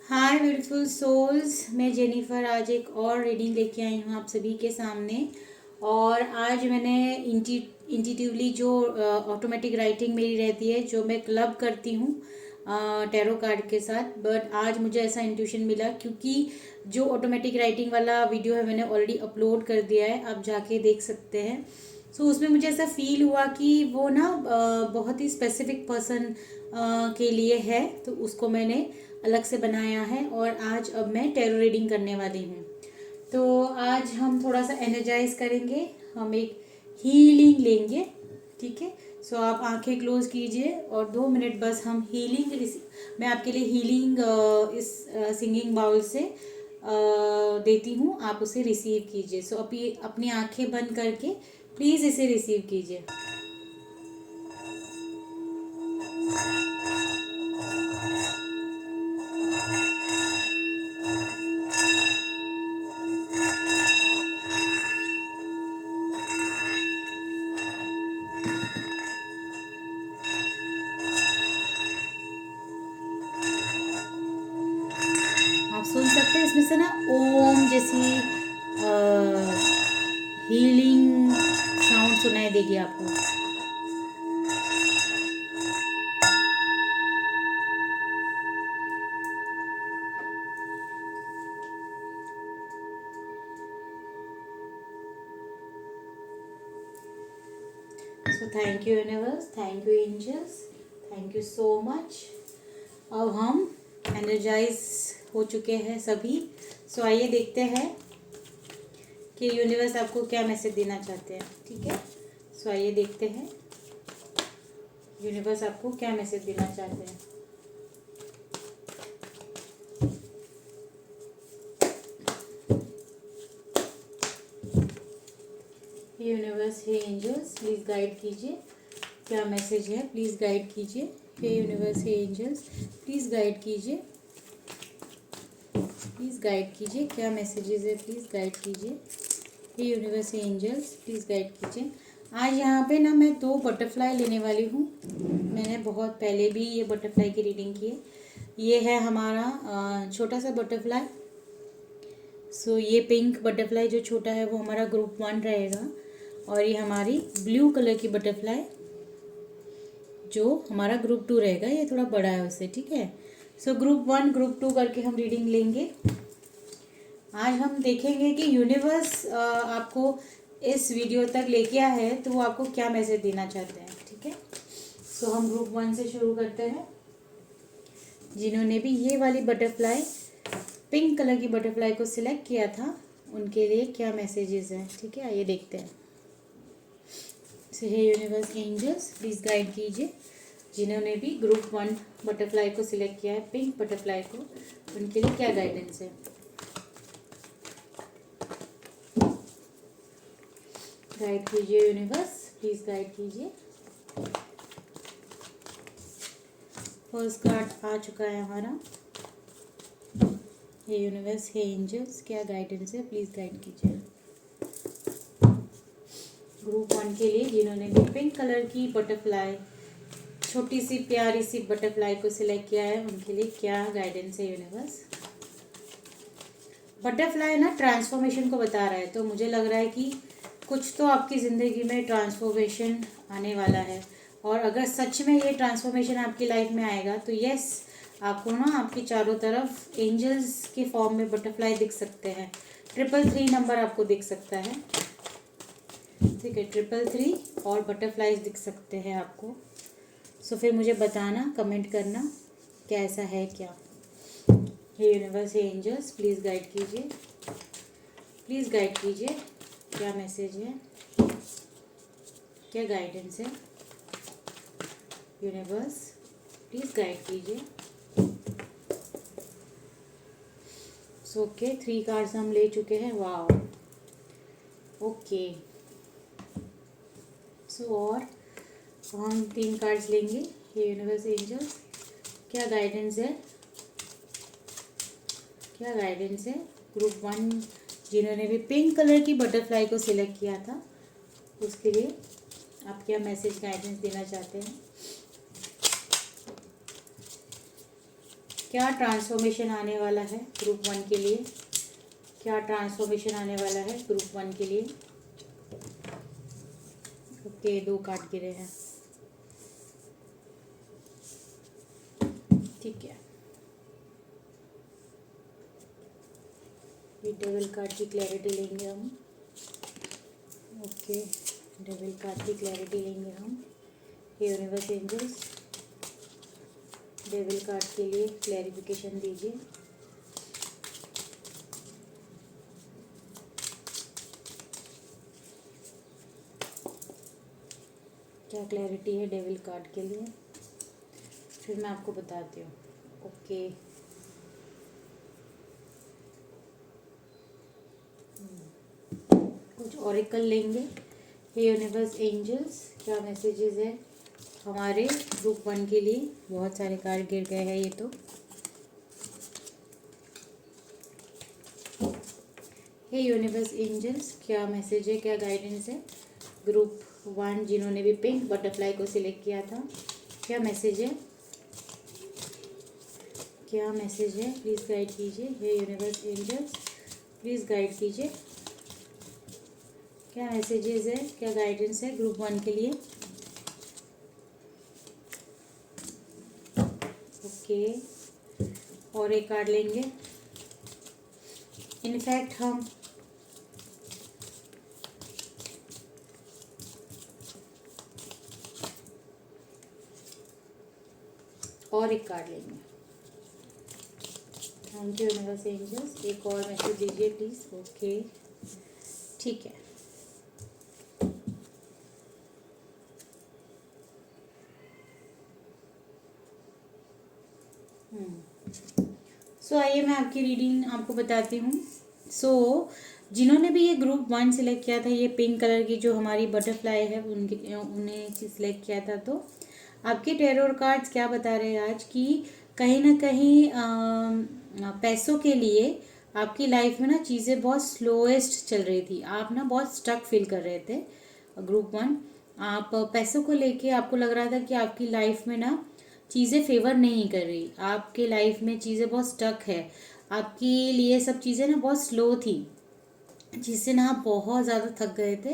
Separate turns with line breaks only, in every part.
हाय beautiful souls, मैं Jennifer आज एक और रीडिंग लेके आई हूँ आप सभी के सामने। और आज मैंने इंटिट्यूवली जो ऑटोमेटिक राइटिंग मेरी रहती है, जो मैं क्लब करती हूँ टैरो कार्ड के साथ, बट आज मुझे ऐसा इंट्यूशन मिला क्योंकि जो ऑटोमेटिक राइटिंग वाला वीडियो है मैंने ऑलरेडी अपलोड कर दिया है, आप जाके देख सकते हैं। सो उसमें मुझे ऐसा फील हुआ कि वो ना बहुत ही स्पेसिफिक पर्सन के लिए है, तो उसको मैंने अलग से बनाया है। और आज अब मैं टैरो रीडिंग करने वाली हूँ। तो आज हम थोड़ा सा एनर्जाइज करेंगे, हम एक हीलिंग लेंगे। ठीक है, सो आप आंखें क्लोज कीजिए और 2 मिनट बस हम हीलिंग, मैं आपके लिए हीलिंग इस सिंगिंग बाउल से देती हूँ, आप उसे रिसीव कीजिए। सो अभी अपनी आंखें बंद करके प्लीज़ इसे रिसीव कीजिए। आप सुन सकते हैं इसमें से ना ओम जैसी हीलिंग साउंड सुनाई देगी आपको। So thank you universe, thank you angels, thank you so much. अब हम एनर्जाइज हो चुके हैं सभी। सो आइए देखते हैं कि यूनिवर्स आपको क्या मैसेज देना चाहते हैं। ठीक है, सो आइए देखते हैं यूनिवर्स आपको क्या मैसेज देना चाहते हैं। हे यूनिवर्स, हे एंजल्स, प्लीज़ गाइड कीजिए क्या मैसेज है, प्लीज़ गाइड कीजिए। हे यूनिवर्स, हे एंजल्स, प्लीज़ गाइड कीजिए, प्लीज़ गाइड कीजिए क्या मैसेजेस है, प्लीज़ गाइड कीजिए। हे यूनिवर्स, हे एंजल्स, प्लीज़ गाइड कीजिए। आज यहाँ पे ना मैं 2 बटरफ्लाई लेने वाली हूँ। मैंने बहुत पहले भी ये बटरफ्लाई की रीडिंग की है। ये है हमारा छोटा सा बटरफ्लाई। सो ये पिंक बटरफ्लाई जो छोटा है वो हमारा ग्रुप 1 रहेगा, और ये हमारी ब्लू कलर की बटरफ्लाई जो हमारा ग्रुप 2 रहेगा, ये थोड़ा बड़ा है उससे। ठीक है, सो ग्रुप 1 ग्रुप 2 करके हम रीडिंग लेंगे। आज हम देखेंगे कि यूनिवर्स आपको इस वीडियो तक लेके आया है तो वो आपको क्या मैसेज देना चाहते हैं। ठीक है, सो हम ग्रुप 1 से शुरू करते हैं। जिन्होंने भी ये वाली बटरफ्लाई, पिंक कलर की बटरफ्लाई को सिलेक्ट किया था, उनके लिए क्या मैसेजेस हैं। ठीक है, आइए देखते हैं। सो हे यूनिवर्स, एंजल्स, प्लीज़ गाइड कीजिए जिन्होंने भी ग्रुप 1 बटरफ्लाई को सिलेक्ट किया है, पिंक बटरफ्लाई को, उनके लिए क्या गाइडेंस है। गाइड कीजिए यूनिवर्स, प्लीज़ गाइड कीजिए। फर्स्ट कार्ड आ चुका है हमारा। हे यूनिवर्स, हे एंजल्स, क्या गाइडेंस है, प्लीज़ गाइड कीजिए। ग्रुप 1 के लिए जिन्होंने भी पिंक कलर की बटरफ्लाई, छोटी सी प्यारी सी बटरफ्लाई को सिलेक्ट किया है, उनके लिए क्या गाइडेंस है यूनिवर्स। बटरफ्लाई ना ट्रांसफॉर्मेशन को बता रहा है, तो मुझे लग रहा है कि कुछ तो आपकी ज़िंदगी में ट्रांसफॉर्मेशन आने वाला है। और अगर सच में ये ट्रांसफॉर्मेशन आपकी लाइफ में आएगा तो यस, आपको ना आपकी चारों तरफ एंजल्स के फॉर्म में बटरफ्लाई दिख सकते हैं। 333 नंबर आपको दिख सकता है। ठीक है, 333 और बटरफ्लाइज दिख सकते हैं आपको। सो फिर मुझे बताना, कमेंट करना कैसा है क्या। हे यूनिवर्स, हे एंजल्स, प्लीज़ गाइड कीजिए, प्लीज़ गाइड कीजिए क्या मैसेज है, क्या गाइडेंस है। यूनिवर्स, प्लीज़ गाइड कीजिए। सो ओके, 3 कार्ड्स हम ले चुके हैं। Wow, okay. सो और हम 3 कार्ड्स लेंगे। हे यूनिवर्स, एंजल्स, क्या गाइडेंस है, क्या गाइडेंस है। ग्रुप 1 जिन्होंने भी पिंक कलर की बटरफ्लाई को सिलेक्ट किया था, उसके लिए आप क्या मैसेज गाइडेंस देना चाहते हैं, क्या ट्रांसफॉर्मेशन आने वाला है ग्रुप 1 के लिए, क्या ट्रांसफॉर्मेशन आने वाला है ग्रुप 1 के लिए। ओके, 2 कार्ड गिरे हैं, ठीक है। ये डेविल कार्ड की क्लैरिटी लेंगे हम। ओके, डेविल कार्ड की क्लैरिटी लेंगे हम। हे यूनिवर्स एंजल्स, डेविल कार्ड के लिए क्लैरिफिकेशन दीजिए। क्या क्लैरिटी है डेविल कार्ड के लिए, फिर मैं आपको बताती हूँ। ओके, कुछ ऑरिकल लेंगे। हे यूनिवर्स एंजल्स, क्या मैसेजेस है हमारे ग्रुप 1 के लिए। बहुत सारे कार्ड गिर गए हैं ये तो। हे यूनिवर्स एंजल्स, क्या मैसेज है, क्या गाइडेंस है ग्रुप 1 जिन्होंने भी पिंक बटरफ्लाई को सिलेक्ट किया था। क्या मैसेज है, क्या मैसेज है, प्लीज़ गाइड कीजिए। हे यूनिवर्स एंजल्स, प्लीज़ गाइड कीजिए। क्या मैसेजेस है, क्या गाइडेंस है ग्रुप 1 के लिए। ओके, और एक कार्ड लेंगे। इनफैक्ट हम और एक कार्ड लेंगे। थैंक यू यूनिवर्स एंजल्स, एक और मैसेज दीजिए प्लीज़। ओके, ठीक है। सो आइए मैं आपकी रीडिंग आपको बताती हूँ। सो जिन्होंने भी ये ग्रुप 1 सिलेक्ट किया था, ये पिंक कलर की जो हमारी बटरफ्लाई है उन्हें सिलेक्ट किया था, तो आपके टैरो कार्ड्स क्या बता रहे हैं आज कि कहीं ना कहीं पैसों के लिए आपकी लाइफ में ना चीज़ें बहुत स्लोएस्ट चल रही थी। आप ना बहुत स्टक फील कर रहे थे ग्रुप 1। आप पैसों को लेके आपको लग रहा था कि आपकी लाइफ में ना चीज़ें फेवर नहीं कर रही, आपके लाइफ में चीज़ें बहुत स्टक है, आपके लिए सब चीज़ें ना बहुत स्लो थी, जिससे ना आप बहुत ज़्यादा थक गए थे।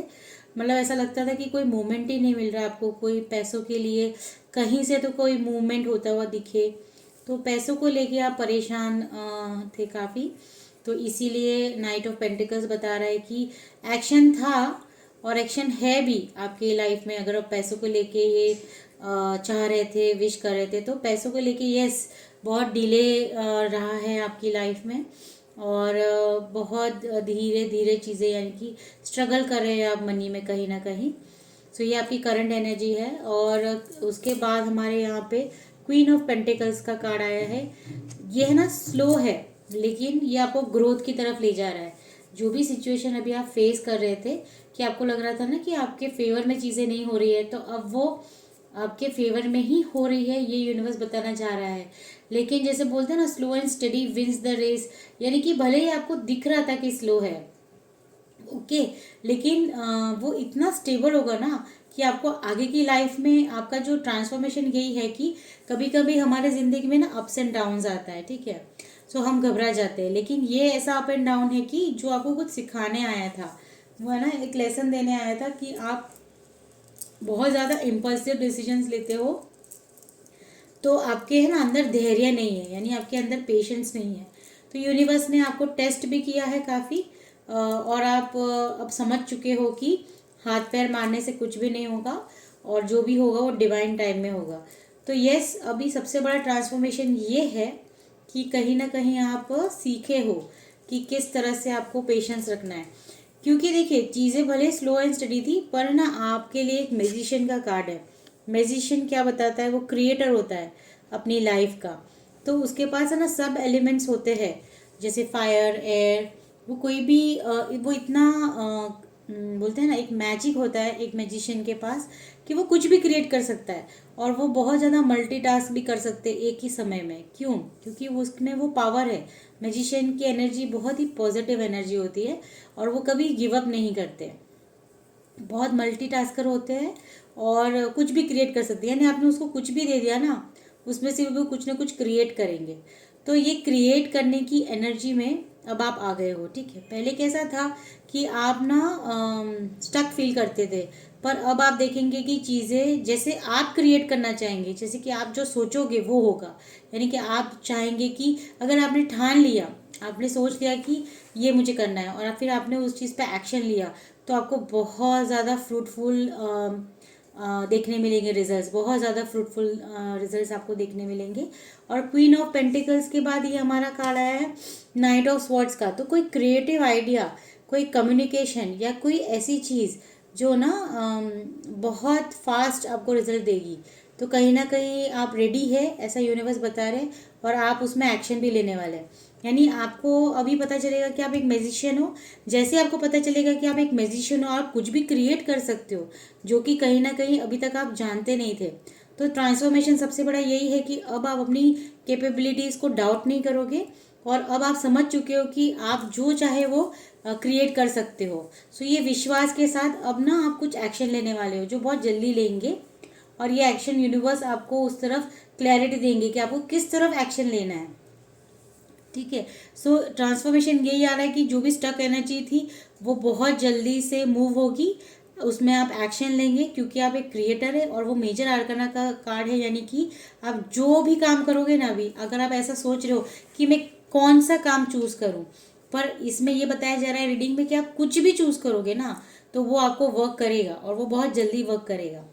मतलब ऐसा लगता था कि कोई मोमेंट ही नहीं मिल रहा आपको, कोई पैसों के लिए कहीं से तो कोई मूवमेंट होता हुआ दिखे। तो पैसों को लेके आप परेशान थे काफ़ी। तो इसीलिए नाइट ऑफ पेंटिकल्स बता रहा है कि एक्शन था और एक्शन है भी आपकी लाइफ में। अगर आप पैसों को लेके ये चाह रहे थे, विश कर रहे थे, तो पैसों को लेके यस बहुत डिले रहा है आपकी लाइफ में, और बहुत धीरे धीरे चीज़ें यानी कि स्ट्रगल कर रहे हैं आप मनी में कहीं ना कहीं। सो ये आपकी करंट एनर्जी है। और उसके बाद हमारे यहाँ पे क्वीन ऑफ पेंटिकल्स का कार्ड आया है। ये है ना स्लो है, लेकिन ये आपको ग्रोथ की तरफ ले जा रहा है। जो भी सिचुएशन अभी आप फेस कर रहे थे कि आपको लग रहा था ना कि आपके फेवर में चीज़ें नहीं हो रही है, तो अब वो आपके फेवर में ही हो रही है, ये यूनिवर्स बताना चाह रहा है। लेकिन जैसे बोलते हैं ना, slow and study wins the race, यानी कि भले ही आपको दिख रहा था कि स्लो है, ओके, लेकिन वो इतना स्टेबल होगा ना कि आपको आगे की लाइफ में आपका जो ट्रांसफॉर्मेशन यही है कि कभी कभी हमारे ज़िंदगी में ना अप्स एंड डाउन्स आता है, ठीक है। सो हम घबरा जाते हैं, लेकिन ये ऐसा अप एंड डाउन है कि जो आपको कुछ सिखाने आया था, वो है ना एक लेसन देने आया था कि आप बहुत ज़्यादा इम्पल्सिव डिसीजंस लेते हो, तो आपके है ना अंदर धैर्य नहीं है, यानी आपके अंदर पेशेंस नहीं है। तो यूनिवर्स ने आपको टेस्ट भी किया है काफ़ी, और आप अब समझ चुके हो कि हाथ पैर मारने से कुछ भी नहीं होगा, और जो भी होगा वो डिवाइन टाइम में होगा। तो यस, अभी सबसे बड़ा ट्रांसफॉर्मेशन ये है कि कहीं ना कहीं आप सीखे हो कि किस तरह से आपको पेशेंस रखना है। क्योंकि देखिए, चीज़ें भले स्लो एंड स्टडी थी, पर ना आपके लिए एक मैजिशियन का कार्ड है। मैजिशियन क्या बताता है, वो क्रिएटर होता है अपनी लाइफ का। तो उसके पास है ना सब एलिमेंट्स होते हैं, जैसे फायर, एयर, वो कोई भी वो इतना बोलते हैं ना, एक मैजिक होता है एक मैजिशियन के पास कि वो कुछ भी क्रिएट कर सकता है, और वो बहुत ज़्यादा मल्टीटास्क भी कर सकते हैं एक ही समय में। क्यों? क्योंकि उसमें वो पावर है। मैजिशियन की एनर्जी बहुत ही पॉजिटिव एनर्जी होती है, और वो कभी गिव अप नहीं करते, बहुत मल्टीटास्कर होते हैं, और कुछ भी क्रिएट कर सकते हैं। यानी आपने उसको कुछ भी दे दिया ना, उसमें से वो कुछ ना कुछ क्रिएट करेंगे। तो ये क्रिएट करने की एनर्जी में अब आप आ गए हो, ठीक है। पहले कैसा था कि आप ना स्टक फील करते थे, पर अब आप देखेंगे कि चीज़ें जैसे आप क्रिएट करना चाहेंगे, जैसे कि आप जो सोचोगे वो होगा। यानी कि आप चाहेंगे कि अगर आपने ठान लिया, आपने सोच लिया कि ये मुझे करना है, और फिर आपने उस चीज़ पे एक्शन लिया, तो आपको बहुत ज़्यादा फ्रूटफुल देखने मिलेंगे रिजल्ट्स, बहुत ज़्यादा फ्रूटफुल रिजल्ट्स आपको देखने मिलेंगे। और क्वीन ऑफ पेंटिकल्स के बाद ये हमारा कार्ड आया है नाइट ऑफ स्वॉर्ड्स का। तो कोई क्रिएटिव आइडिया, कोई कम्युनिकेशन या कोई ऐसी चीज़ जो ना बहुत फास्ट आपको रिजल्ट देगी। तो कहीं ना कहीं आप रेडी है, ऐसा यूनिवर्स बता रहे हैं, और आप उसमें एक्शन भी लेने वाले हैं। यानी आपको अभी पता चलेगा कि आप एक म्यूजिशियन हो। जैसे आपको पता चलेगा कि आप एक म्यूजिशियन हो, आप कुछ भी क्रिएट कर सकते हो जो कि कहीं ना कहीं अभी तक आप जानते नहीं थे। तो ट्रांसफॉर्मेशन सबसे बड़ा यही है कि अब आप अपनी कैपेबिलिटीज़ को डाउट नहीं करोगे, और अब आप समझ चुके हो कि आप जो चाहे वो क्रिएट कर सकते हो। सो ये विश्वास के साथ अब ना आप कुछ एक्शन लेने वाले हो, जो बहुत जल्दी लेंगे। और ये एक्शन यूनिवर्स आपको उस तरफ क्लैरिटी देंगे कि आपको किस तरफ एक्शन लेना है, ठीक है। सो ट्रांसफॉर्मेशन यही आ रहा है कि जो भी स्टक एनर्जी थी वो बहुत जल्दी से मूव होगी, उसमें आप एक्शन लेंगे, क्योंकि आप एक क्रिएटर है और वो मेजर आर्कना का कार्ड है। यानी कि आप जो भी काम करोगे ना, अभी अगर आप ऐसा सोच रहे हो कि मैं कौन सा काम चूज़ करूँ, पर इसमें ये बताया जा रहा है रीडिंग में कि आप कुछ भी चूज़ करोगे ना, तो वो आपको वर्क करेगा, और वो बहुत जल्दी वर्क करेगा,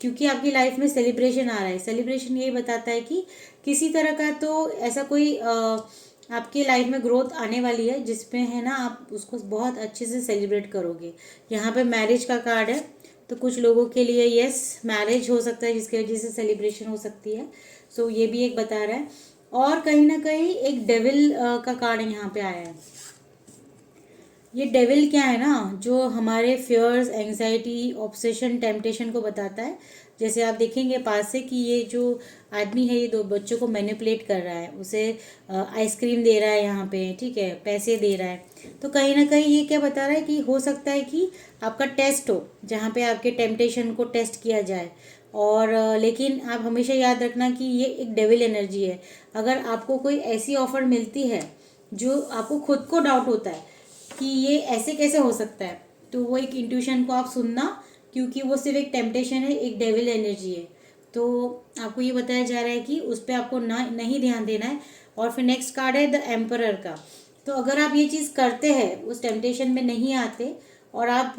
क्योंकि आपकी लाइफ में सेलिब्रेशन आ रहा है। सेलिब्रेशन यही बताता है कि किसी तरह का तो ऐसा कोई आपकी लाइफ में ग्रोथ आने वाली है, जिसमें है ना आप उसको बहुत अच्छे से सेलिब्रेट करोगे। यहाँ पे मैरिज का कार्ड है, तो कुछ लोगों के लिए यस मैरिज हो सकता है, जिसकी वजह से सेलिब्रेशन हो सकती है। सो ये भी एक बता रहा है। और कहीं ना कहीं एक डेविल का कार्ड यहाँ पे आया है। ये डेविल क्या है ना, जो हमारे फियर्स, एंग्जाइटी, ऑब्सेशन, टेम्पटेशन को बताता है। जैसे आप देखेंगे पास से कि ये जो आदमी है, ये दो बच्चों को मैनिपुलेट कर रहा है, उसे आइसक्रीम दे रहा है यहाँ पे, ठीक है, पैसे दे रहा है। तो कहीं ना कहीं ये क्या बता रहा है कि हो सकता है कि आपका टेस्ट हो, जहाँ पे आपके टेम्पटेशन को टेस्ट किया जाए। और लेकिन आप हमेशा याद रखना कि ये एक डेविल एनर्जी है। अगर आपको कोई ऐसी ऑफर मिलती है जो आपको खुद को डाउट होता है कि ये ऐसे कैसे हो सकता है, तो वो एक इंट्यूशन को आप सुनना, क्योंकि वो सिर्फ एक टेम्पटेशन है, एक डेविल एनर्जी है। तो आपको ये बताया जा रहा है कि उस पर आपको ना नहीं ध्यान देना है। और फिर नेक्स्ट कार्ड है द एम्परर का। तो अगर आप ये चीज़ करते हैं, उस टेम्पटेशन में नहीं आते, और आप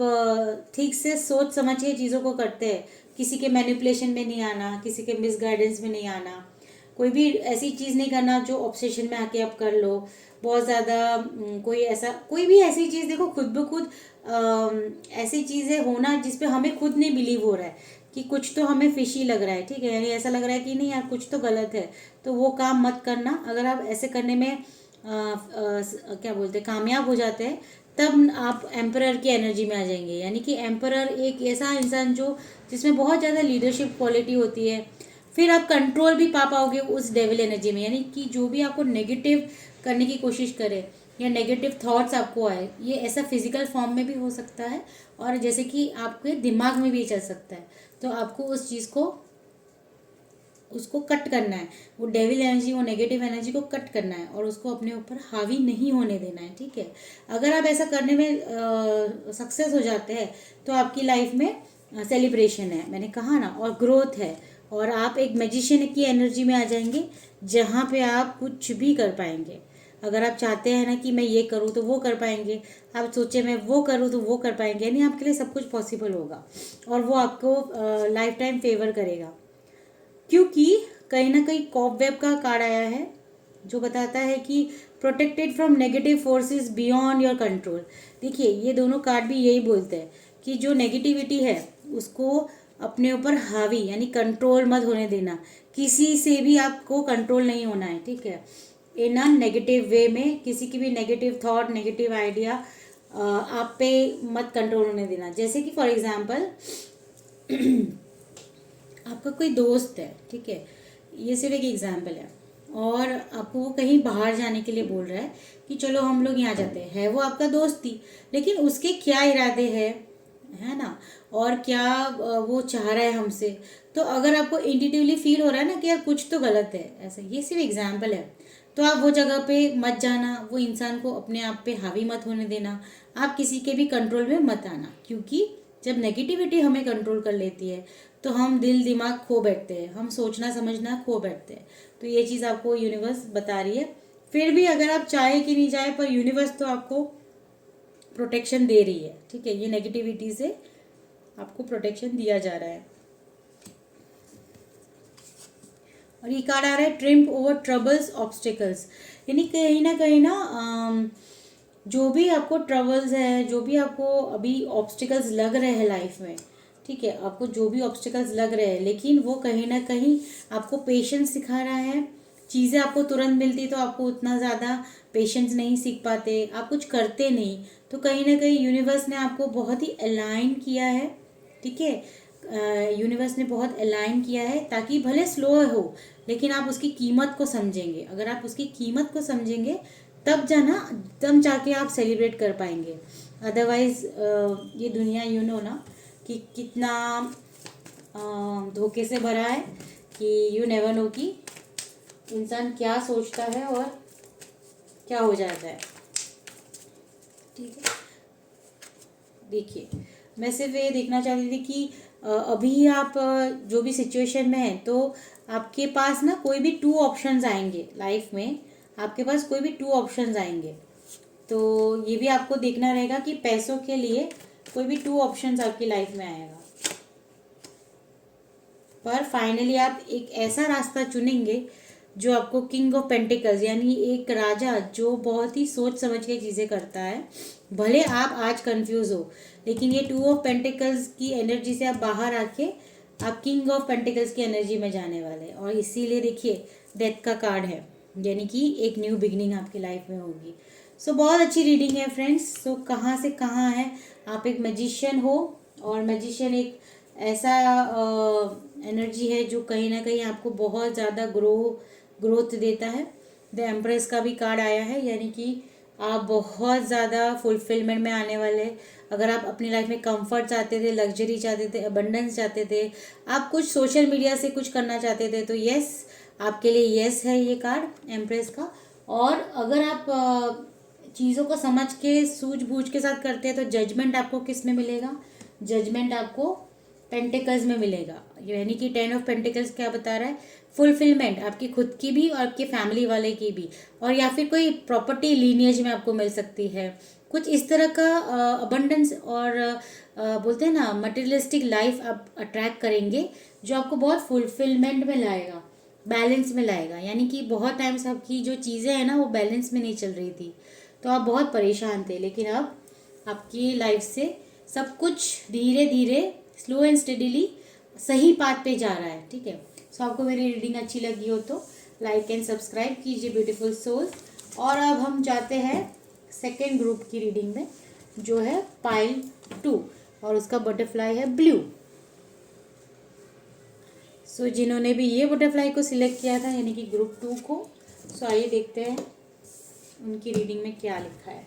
ठीक से सोच समझ के चीज़ों को करते हैं, किसी के मैनिपुलेशन में नहीं आना, किसी के मिसगाइडेंस में नहीं आना, कोई भी ऐसी चीज़ नहीं करना जो ऑब्सेशन में आके आप कर लो बहुत ज़्यादा। कोई भी ऐसी चीज़, देखो खुद ब खुद ऐसी चीज़ें होना जिस पे हमें खुद नहीं बिलीव हो रहा है कि कुछ तो हमें फिशी लग रहा है, ठीक है, यानी ऐसा लग रहा है कि नहीं यार कुछ तो गलत है, तो वो काम मत करना। अगर आप ऐसे करने में क्या बोलते हैं, कामयाब हो जाते हैं, तब आप एम्परर की एनर्जी में आ जाएंगे। यानी कि एम्परर एक ऐसा इंसान जो जिसमें बहुत ज़्यादा लीडरशिप क्वालिटी होती है। फिर आप कंट्रोल भी पा पाओगे उस डेविल एनर्जी में। यानी कि जो भी आपको नेगेटिव करने की कोशिश करे या नेगेटिव थॉट्स आपको आए, ये ऐसा फिजिकल फॉर्म में भी हो सकता है, और जैसे कि आपके दिमाग में भी चल सकता है। तो आपको उस चीज़ को उसको कट करना है, वो डेविल एनर्जी, वो नेगेटिव एनर्जी को कट करना है, और उसको अपने ऊपर हावी नहीं होने देना है, ठीक है। अगर आप ऐसा करने में सक्सेस हो जाते हैं, तो आपकी लाइफ में सेलिब्रेशन है, मैंने कहा ना, और ग्रोथ है, और आप एक मैजिशियन की एनर्जी में आ जाएंगे, जहाँ पे आप कुछ भी कर पाएंगे। अगर आप चाहते हैं ना कि मैं ये करूँ तो वो कर पाएंगे, आप सोचे मैं वो करूँ तो वो कर पाएंगे, यानी आपके लिए सब कुछ पॉसिबल होगा, और वो आपको लाइफ टाइम फेवर करेगा। क्योंकि कहीं ना कहीं कॉबवेब का कार्ड आया है, जो बताता है कि protected from negative forces beyond your control. देखिए ये दोनों कार्ड भी यही बोलते हैं कि जो नेगेटिविटी है उसको अपने ऊपर हावी यानी कंट्रोल मत होने देना, किसी से भी आपको कंट्रोल नहीं होना है, ठीक है, इन अ नेगेटिव वे में। किसी की भी नेगेटिव थॉट, नेगेटिव आइडिया आप पे मत कंट्रोल होने देना। जैसे कि फॉर एग्जांपल आपका कोई दोस्त है, ठीक है, ये सिर्फ एक एग्जाम्पल है, और आपको वो कहीं बाहर जाने के लिए बोल रहा है कि चलो हम लोग यहाँ जाते हैं। है वो आपका दोस्त ही, लेकिन उसके क्या इरादे हैं, है ना, और क्या वो चाह रहा है हमसे। तो अगर आपको इंट्यूटिवली फील हो रहा है ना कि यार कुछ तो गलत है, ऐसा, ये सिर्फ एग्जाम्पल है। तो आप वो जगह पे मत जाना, वो इंसान को अपने आप पे हावी मत होने देना, आप किसी के भी कंट्रोल में मत आना, क्योंकि जब नेगेटिविटी हमें कंट्रोल कर लेती है तो हम दिल दिमाग खो बैठते हैं, हम सोचना समझना खो बैठते हैं। तो ये चीज़ आपको यूनिवर्स बता रही है। फिर भी अगर आप चाहे कि नहीं चाहे, पर यूनिवर्स तो आपको प्रोटेक्शन दे रही है, ठीक है। ये नेगेटिविटी से आपको प्रोटेक्शन दिया जा रहा है। और ये कार्ड आ रहा है ट्रिम्प ओवर ट्रबल्स ऑब्स्टिकल्स, यानी कहीं ना जो भी आपको ट्रबल्स है, जो भी आपको अभी ऑब्स्टिकल्स लग रहे हैं लाइफ में, ठीक है, आपको जो भी ऑब्स्टिकल्स लग रहे हैं, लेकिन वो कहीं ना कहीं आपको पेशेंस सिखा रहा है। चीज़ें आपको तुरंत मिलती तो आपको उतना ज़्यादा पेशेंस नहीं सीख पाते, आप कुछ करते नहीं, तो कहीं ना कहीं यूनिवर्स ने आपको बहुत ही अलाइन किया है, ठीक है। यूनिवर्स ने बहुत अलाइन किया है ताकि भले स्लो हो, लेकिन आप उसकी कीमत को समझेंगे। अगर आप उसकी कीमत को समझेंगे तब जाके आप सेलिब्रेट कर पाएंगे। अदरवाइज ये दुनिया ना कि कितना धोखे से भरा है कि यू नेवर नो कि इंसान क्या सोचता है और क्या हो जाता है, ठीक है। देखिए, मैं सिर्फ ये देखना चाहती थी कि अभी आप जो भी सिचुएशन में हैं, तो आपके पास ना कोई भी 2 ऑप्शंस आएंगे लाइफ में, आपके पास कोई भी 2 ऑप्शंस आएंगे। तो ये भी आपको देखना रहेगा कि पैसों के लिए कोई भी 2 ऑप्शंस आपकी लाइफ में आएगा, पर फाइनली आप एक ऐसा रास्ता चुनेंगे जो आपको किंग ऑफ पेंटिकल्स, यानी एक राजा जो बहुत ही सोच समझ के चीज़ें करता है। भले आप आज कंफ्यूज हो, लेकिन ये 2 ऑफ पेंटिकल्स की एनर्जी से आप बाहर आके आप किंग ऑफ पेंटिकल्स की एनर्जी में जाने वाले हैं। और इसीलिए देखिए डेथ का कार्ड है, यानी कि एक न्यू बिगनिंग आपकी लाइफ में होगी। सो बहुत अच्छी रीडिंग है फ्रेंड्स। सो कहाँ से कहाँ है, आप एक मैजिशियन हो, और मैजिशियन एक ऐसा एनर्जी है जो कहीं ना कहीं आपको बहुत ज़्यादा ग्रोथ देता है। द एम्प्रेस का भी कार्ड आया है, यानी कि आप बहुत ज़्यादा फुलफिलमेंट में आने वाले। अगर आप अपनी लाइफ में कंफर्ट चाहते थे, लग्जरी चाहते थे, अबंडेंस चाहते थे, आप कुछ सोशल मीडिया से कुछ करना चाहते थे, तो यस, आपके लिए यस है ये कार्ड एम्प्रेस का। और अगर आप चीज़ों को समझ के सूझबूझ के साथ करते हैं, तो जजमेंट आपको किस में मिलेगा? जजमेंट आपको पेंटिकल्स में मिलेगा। यानी कि 10 ऑफ पेंटिकल्स क्या बता रहा है? फुलफिलमेंट आपकी खुद की भी और आपके फैमिली वाले की भी, और या फिर कोई प्रॉपर्टी लीनिएज में आपको मिल सकती है। कुछ इस तरह का अबंडेंस और बोलते हैं ना मटेरियलिस्टिक लाइफ आप अट्रैक्ट करेंगे, जो आपको बहुत फुलफिलमेंट में लाएगा, बैलेंस में लाएगा। यानी कि बहुत टाइम से आपकी जो चीज़ें हैं ना वो बैलेंस में नहीं चल रही थी, तो आप बहुत परेशान थे, लेकिन अब आपकी लाइफ से सब कुछ धीरे धीरे स्लो एंड स्टेडिली सही पाथ पे जा रहा है, ठीक है। सो आपको मेरी रीडिंग अच्छी लगी हो तो लाइक एंड सब्सक्राइब कीजिए ब्यूटीफुल सोल्स। और अब हम जाते हैं सेकेंड ग्रुप की रीडिंग में, जो है पाइल 2, और उसका बटरफ्लाई है ब्लू। सो जिन्होंने भी ये बटरफ्लाई को सिलेक्ट किया था, यानी कि ग्रुप 2 को, सो आइए देखते हैं उनकी रीडिंग में क्या लिखा है।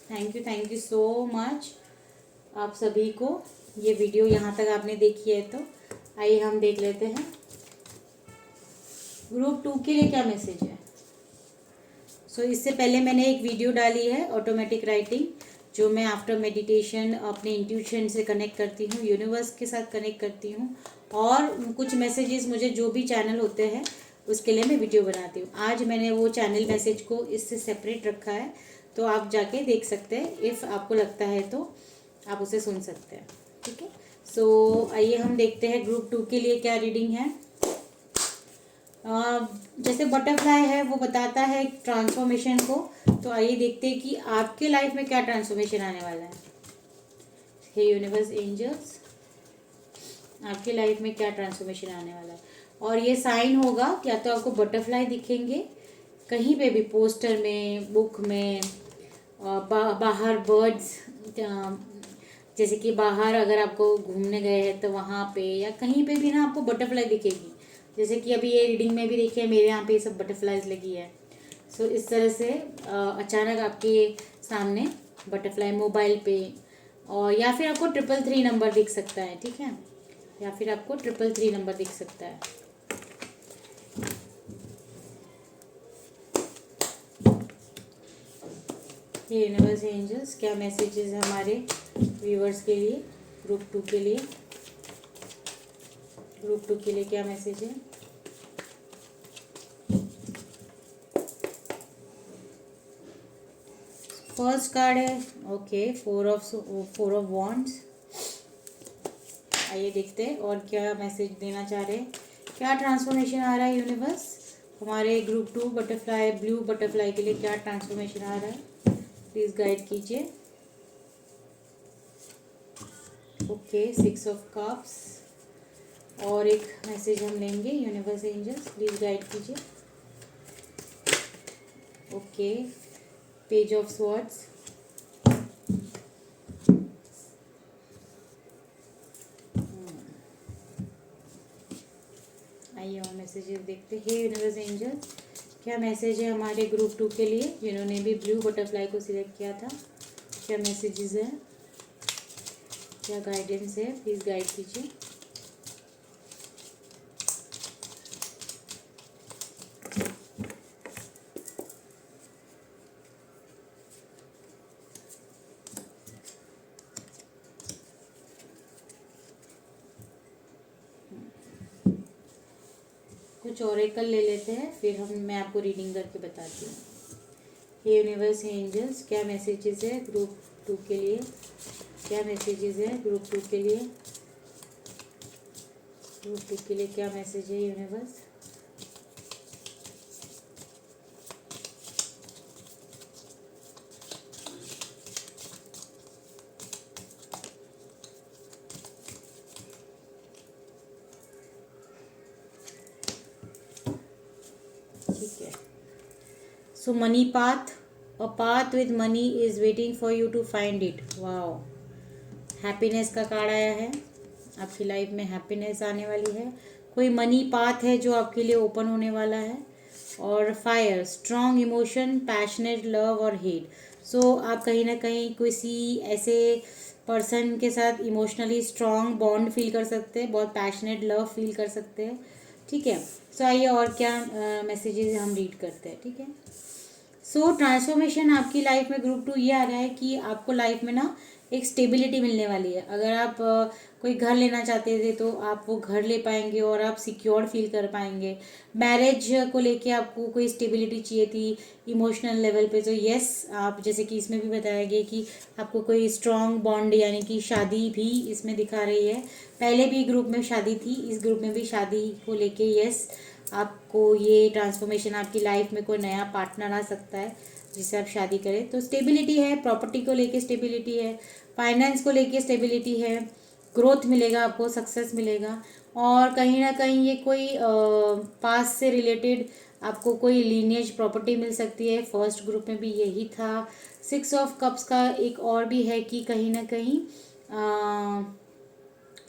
थैंक यू सो मच आप सभी को। ये वीडियो यहाँ तक आपने देखी है, तो आइए हम देख लेते हैं ग्रुप 2 के लिए क्या मैसेज है। सो इससे पहले मैंने एक वीडियो डाली है ऑटोमेटिक राइटिंग, जो मैं आफ्टर मेडिटेशन अपने इंट्यूशन से कनेक्ट करती हूँ, यूनिवर्स के साथ कनेक्ट करती हूँ, और कुछ मैसेजेस मुझे जो भी चैनल होते हैं उसके लिए मैं वीडियो बनाती हूँ। आज मैंने वो चैनल मैसेज को इससे सेपरेट रखा है, तो आप जाके देख सकते हैं। इफ़ आपको लगता है तो आप उसे सुन सकते हैं, ठीक है। सो आइए हम देखते हैं ग्रुप 2 के लिए क्या रीडिंग है। जैसे बटरफ्लाई है वो बताता है ट्रांसफॉर्मेशन को, तो आइए देखते हैं कि आपके लाइफ में क्या ट्रांसफॉर्मेशन आने वाला है। हे यूनिवर्स एंजल्स, आपके लाइफ में क्या ट्रांसफॉर्मेशन आने वाला है। और ये साइन होगा, या तो आपको बटरफ्लाई दिखेंगे कहीं पे भी, पोस्टर में, बुक में, बाहर बर्ड्स, जैसे कि बाहर अगर आपको घूमने गए हैं तो वहाँ पे, या कहीं पे भी ना आपको बटरफ्लाई दिखेगी। जैसे कि अभी ये रीडिंग में भी देखिए मेरे यहाँ पे सब बटरफ्लाईज लगी है। सो इस तरह से अचानक आपके सामने बटरफ्लाई मोबाइल पे, और या फिर आपको 333 नंबर दिख सकता है, ठीक है, या फिर आपको 333 नंबर दिख सकता है। हे यूनिवर्स एंजल्स, क्या मैसेजेस है हमारे व्यूवर्स के लिए, ग्रुप 2 के लिए, ग्रुप 2 के लिए क्या मैसेज है। फर्स्ट कार्ड है ओके, फोर ऑफ वॉन्ड्स। आइए देखते हैं और क्या मैसेज देना चाह रहे हैं, क्या ट्रांसफॉर्मेशन आ रहा है यूनिवर्स हमारे ग्रुप 2 बटरफ्लाई, ब्लू बटरफ्लाई के लिए क्या ट्रांसफॉर्मेशन आ रहा है, प्लीज़ गाइड कीजिए। Okay, 6 of cups. और एक मैसेज हम लेंगे यूनिवर्स एंजल्स, प्लीज़ गाइड कीजिए। Okay, page of swords. आइए और मैसेजेस देखते हैं। हे यूनिवर्स एंजल्स, क्या मैसेज है हमारे ग्रुप 2 के लिए जिन्होंने भी ब्लू बटरफ्लाई को सिलेक्ट किया था, क्या मैसेजेस है, क्या गाइडेंस है, प्लीज़ गाइड कीजिए। कुछ ओरेकल ले लेते हैं, फिर मैं आपको रीडिंग करके बताती हूँ। हे यूनिवर्स एंजल्स, क्या मैसेजेस है ग्रुप 2 के लिए, क्या मैसेजेस है ग्रुप 2 के लिए, ग्रुप 2 के लिए क्या मैसेज है यूनिवर्स। ठीक है, so money path, a path with money is waiting for you to find it. Wow, happiness का कार्ड आया है, आपकी लाइफ में हैप्पीनेस आने वाली है, कोई मनी पाथ है जो आपके लिए ओपन होने वाला है। और fire, strong emotion, passionate love और हेट। सो आप कहीं ना कहीं किसी ऐसे पर्सन के साथ इमोशनली स्ट्रॉन्ग बॉन्ड फील कर सकते हैं, बहुत पैशनेट लव फील कर सकते हैं। ठीक है, सो आइए और क्या मैसेजेस हम रीड करते हैं। ठीक है, सो ट्रांसफॉर्मेशन आपकी लाइफ में ग्रुप 2 ये आ रहा है कि आपको लाइफ में ना एक स्टेबिलिटी मिलने वाली है। अगर आप कोई घर लेना चाहते थे तो आप वो घर ले पाएंगे और आप सिक्योर फील कर पाएंगे। मैरिज को लेके आपको कोई स्टेबिलिटी चाहिए थी इमोशनल लेवल पे, तो यस, आप जैसे कि इसमें भी बताया गया कि आपको कोई स्ट्रॉन्ग बॉन्ड यानी कि शादी भी इसमें दिखा रही है। पहले भी ग्रुप में शादी थी, इस ग्रुप में भी शादी को लेके यस, आपको ये ट्रांसफॉर्मेशन, आपकी लाइफ में कोई नया पार्टनर आ सकता है जिससे आप शादी करें। तो स्टेबिलिटी है, प्रॉपर्टी को लेके स्टेबिलिटी है, फाइनेंस को लेके स्टेबिलिटी है, ग्रोथ मिलेगा आपको, सक्सेस मिलेगा। और कहीं ना कहीं ये कोई पास से रिलेटेड आपको कोई लीनियज प्रॉपर्टी मिल सकती है, फर्स्ट ग्रुप में भी यही था। 6 ऑफ कप्स का एक और भी है कि कहीं ना कहीं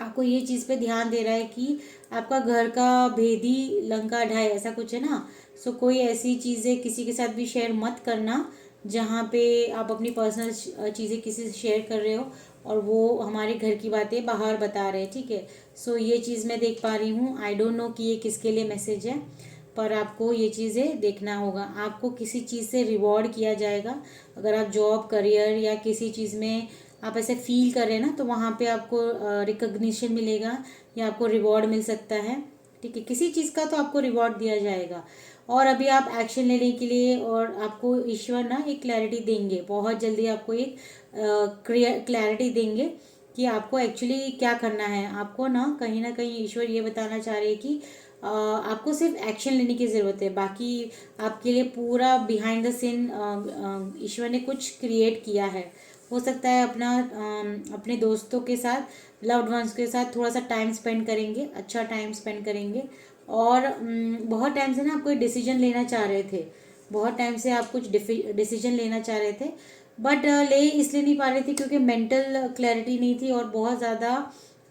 आपको ये चीज़ पे ध्यान दे रहा है कि आपका घर का भेदी लंका ढाई, ऐसा कुछ है ना। सो कोई ऐसी चीज़ें किसी के साथ भी शेयर मत करना जहाँ पे आप अपनी पर्सनल चीज़ें किसी से शेयर कर रहे हो और वो हमारे घर की बातें बाहर बता रहे हैं। ठीक है, सो ये चीज़ मैं देख पा रही हूँ। आई डोंट नो कि ये किसके लिए मैसेज है, पर आपको ये चीज़ें देखना होगा। आपको किसी चीज़ से रिवॉर्ड किया जाएगा, अगर आप जॉब, करियर या किसी चीज़ में आप ऐसे फील कर रहे हैं ना, तो वहाँ पे आपको रिकग्निशन मिलेगा या आपको रिवॉर्ड मिल सकता है। ठीक है, किसी चीज़ का तो आपको रिवॉर्ड दिया जाएगा। और अभी आप एक्शन लेने के लिए, और आपको ईश्वर ना एक क्लैरिटी देंगे, बहुत जल्दी आपको एक क्लैरिटी देंगे कि आपको एक्चुअली क्या करना है। आपको ना कहीं ईश्वर ये बताना चाह रहे हैं कि आपको सिर्फ एक्शन लेने की ज़रूरत है, बाकी आपके लिए पूरा बिहाइंड द सीन ईश्वर ने कुछ क्रिएट किया है। हो सकता है अपने दोस्तों के साथ, लव्ड वंस के साथ थोड़ा सा टाइम स्पेंड करेंगे, अच्छा टाइम स्पेंड करेंगे। और बहुत टाइम से ना आप कोई डिसीजन लेना चाह रहे थे, बहुत टाइम से आप कुछ डिसीजन लेना चाह रहे थे, बट ले इसलिए नहीं पा रहे थे क्योंकि मेंटल क्लैरिटी नहीं थी और बहुत ज़्यादा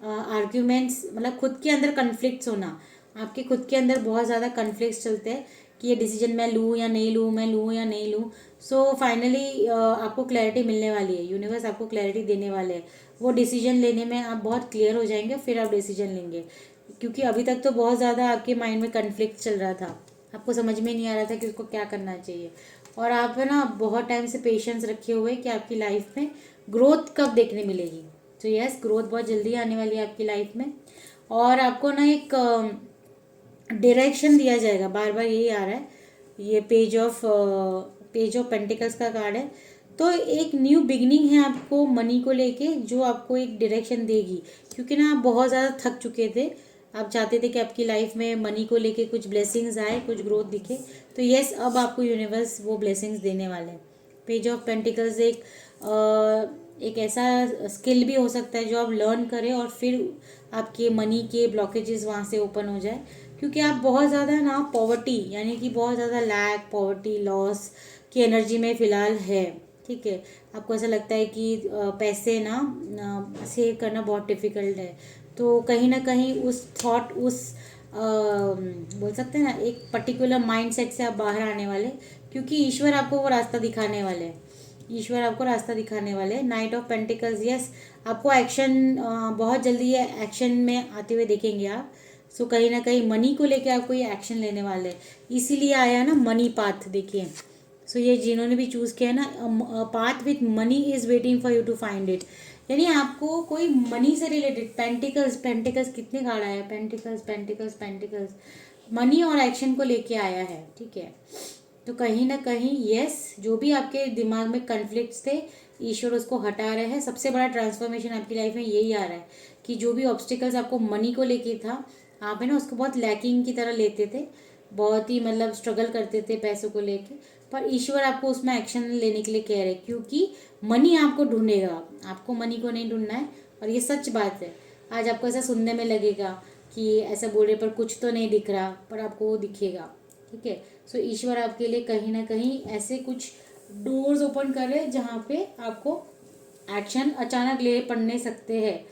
आर्ग्यूमेंट्स, मतलब खुद के अंदर कन्फ्लिक्ट्स होना, आपके खुद के अंदर बहुत ज़्यादा कन्फ्लिक्ट्स चलते हैं कि ये डिसीजन मैं लूँ या नहीं लूँ, मैं लूँ या नहीं लूँ। सो फाइनली आपको क्लैरिटी मिलने वाली है, यूनिवर्स आपको क्लैरिटी देने वाले हैं। वो डिसीजन लेने में आप बहुत क्लियर हो जाएंगे, फिर आप डिसीजन लेंगे। क्योंकि अभी तक तो बहुत ज़्यादा आपके माइंड में कन्फ्लिक्ट चल रहा था, आपको समझ में नहीं आ रहा था कि उसको क्या करना चाहिए। और आप है ना बहुत टाइम से पेशेंस रखे हुए कि आपकी लाइफ में ग्रोथ कब देखने मिलेगी। तो यस, ग्रोथ बहुत जल्दी आने वाली है आपकी लाइफ में। और आपको ना एक डायरेक्शन दिया जाएगा, बार बार यही आ रहा है, ये पेज ऑफ पेंटिकल्स का कार्ड है। तो एक न्यू बिगनिंग है आपको मनी को लेके, जो आपको एक डायरेक्शन देगी, क्योंकि ना आप बहुत ज़्यादा थक चुके थे। आप चाहते थे कि आपकी लाइफ में मनी को लेके कुछ ब्लेसिंग्स आए, कुछ ग्रोथ दिखे। तो यस, अब आपको यूनिवर्स वो ब्लेसिंग्स देने वाले हैं। पेज ऑफ पेंटिकल्स एक ऐसा स्किल भी हो सकता है जो आप लर्न करें और फिर आपके मनी के ब्लॉकेजेस वहाँ से ओपन हो जाए, क्योंकि आप बहुत ज़्यादा ना पॉवर्टी, यानी कि बहुत ज़्यादा लैक, पॉवर्टी, लॉस की एनर्जी में फ़िलहाल है। ठीक है, आपको ऐसा लगता है कि पैसे ना सेव करना बहुत डिफ़िकल्ट है। तो कहीं ना कहीं उस थॉट, उस बोल सकते हैं ना, एक पर्टिकुलर माइंडसेट से आप बाहर आने वाले, क्योंकि ईश्वर आपको वो रास्ता दिखाने वाले हैं। ईश्वर आपको रास्ता दिखाने वाले हैं। नाइट ऑफ पेंटिकल्स, यस, आपको एक्शन बहुत जल्दी ये एक्शन में आते हुए देखेंगे आप। सो कहीं ना कहीं मनी को लेके आपको ये एक्शन लेने वाले हैं, इसीलिए आया ना मनी पाथ, देखिए। सो ये जिन्होंने भी चूज़ किया ना, path with money is waiting for you to find it, यानी आपको कोई मनी से रिलेटेड, पेंटिकल्स, पेंटिकल्स कितने कार्ड आया, पेंटिकल्स पेंटिकल्स पेंटिकल्स, मनी और एक्शन को लेके आया है। ठीक है, तो कहीं ना कहीं यस, जो भी आपके दिमाग में कन्फ्लिक्ट्स थे, ईश्वर उसको हटा रहे हैं। सबसे बड़ा ट्रांसफॉर्मेशन आपकी लाइफ में यही आ रहा है कि जो भी ऑब्स्टिकल्स आपको मनी को लेके था, आप है ना उसको बहुत लैकिंग की तरह लेते थे, बहुत ही मतलब स्ट्रगल करते थे पैसों को लेके, पर ईश्वर आपको उसमें एक्शन लेने के लिए कह रहे हैं, क्योंकि मनी आपको ढूंढेगा, आपको मनी को नहीं ढूंढना है। और ये सच बात है। आज आपको ऐसा सुनने में लगेगा कि ऐसा बोलने पर कुछ तो नहीं दिख रहा, पर आपको वो दिखेगा। ठीक है, सो ईश्वर आपके लिए कहीं ना कहीं ऐसे कुछ डोर्स ओपन कर रहे हैं जहाँ पे आपको एक्शन अचानक ले पड़ने सकते हैं।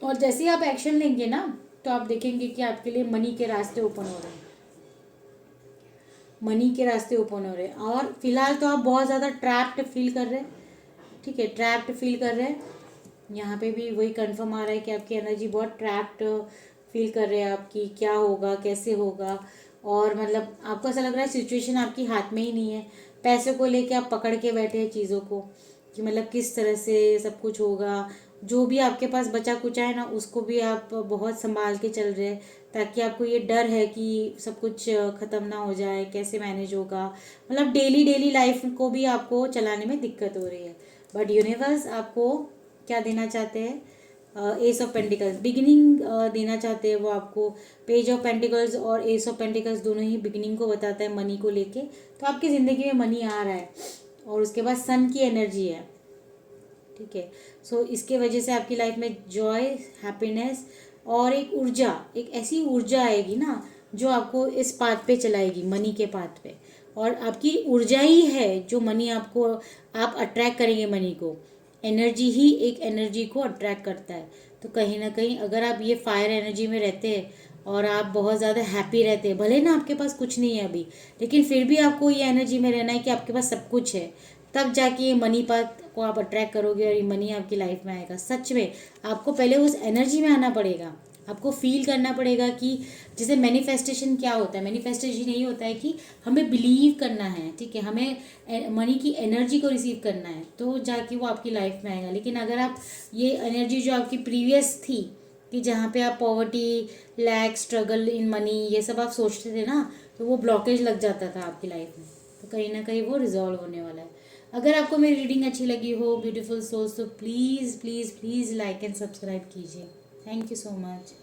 और जैसे ही आप एक्शन लेंगे ना, तो आप देखेंगे कि आपके लिए मनी के रास्ते ओपन हो रहे हैं, मनी के रास्ते ओपन हो रहे हैं। और फिलहाल तो आप बहुत ज़्यादा ट्रैप्ड फील कर रहे हैं। ठीक है, ट्रैप्ड फील कर रहे हैं। यहाँ पे भी वही कंफर्म आ रहा है कि आपकी एनर्जी बहुत ट्रैप्ड फील कर रहे हैं, आपकी क्या होगा, कैसे होगा। और मतलब आपको ऐसा लग रहा है सिचुएशन आपकी हाथ में ही नहीं है। पैसों को लेके आप पकड़ के बैठे हैं चीज़ों को, कि मतलब किस तरह से सब कुछ होगा। जो भी आपके पास बचा कुचा है ना, उसको भी आप बहुत संभाल के चल रहे हैं, ताकि आपको ये डर है कि सब कुछ ख़त्म ना हो जाए, कैसे मैनेज होगा। मतलब डेली डेली लाइफ को भी आपको चलाने में दिक्कत हो रही है। बट यूनिवर्स आपको क्या देना चाहते हैं? एस ऑफ पेंटिकल्स, बिगिनिंग देना चाहते हैं वो आपको। पेज ऑफ पेंटिकल्स और एस ऑफ पेंटिकल्स दोनों ही बिगिनिंग को बताता है मनी को लेके। तो आपकी ज़िंदगी में मनी आ रहा है, और उसके बाद सन की एनर्जी है। ठीक है, सो इसके वजह से आपकी लाइफ में जॉय, हैप्पीनेस और एक ऊर्जा, एक ऐसी ऊर्जा आएगी ना जो आपको इस पाथ पे चलाएगी, मनी के पाथ पे। और आपकी ऊर्जा ही है जो मनी आपको, आप अट्रैक्ट करेंगे मनी को। एनर्जी ही एक एनर्जी को अट्रैक्ट करता है। तो कहीं ना कहीं अगर आप ये फायर एनर्जी में रहते हैं और आप बहुत ज़्यादा हैप्पी रहते हैं, भले ना आपके पास कुछ नहीं है अभी, लेकिन फिर भी आपको ये एनर्जी में रहना है कि आपके पास सब कुछ है, तब जाके ये मनी पाथ को आप अट्रैक्ट करोगे और ये मनी आपकी लाइफ में आएगा। सच में आपको पहले उस एनर्जी में आना पड़ेगा, आपको फील करना पड़ेगा कि जैसे मैनिफेस्टेशन क्या होता है। मैनिफेस्टेशन यही होता है कि हमें बिलीव करना है, ठीक है, हमें मनी की एनर्जी को रिसीव करना है, तो जाके वो आपकी लाइफ में आएगा। लेकिन अगर आप ये एनर्जी जो आपकी प्रीवियस थी, कि जहाँ पे आप poverty, lack, struggle in money, ये सब आप सोचते थे ना, तो वो ब्लॉकेज लग जाता था आपकी लाइफ में। तो कहीं ना कहीं वो रिजॉल्व होने वाला है। अगर आपको मेरी रीडिंग अच्छी लगी हो ब्यूटीफुल सोल्स, तो please please please like and subscribe कीजिए। Thank you so much.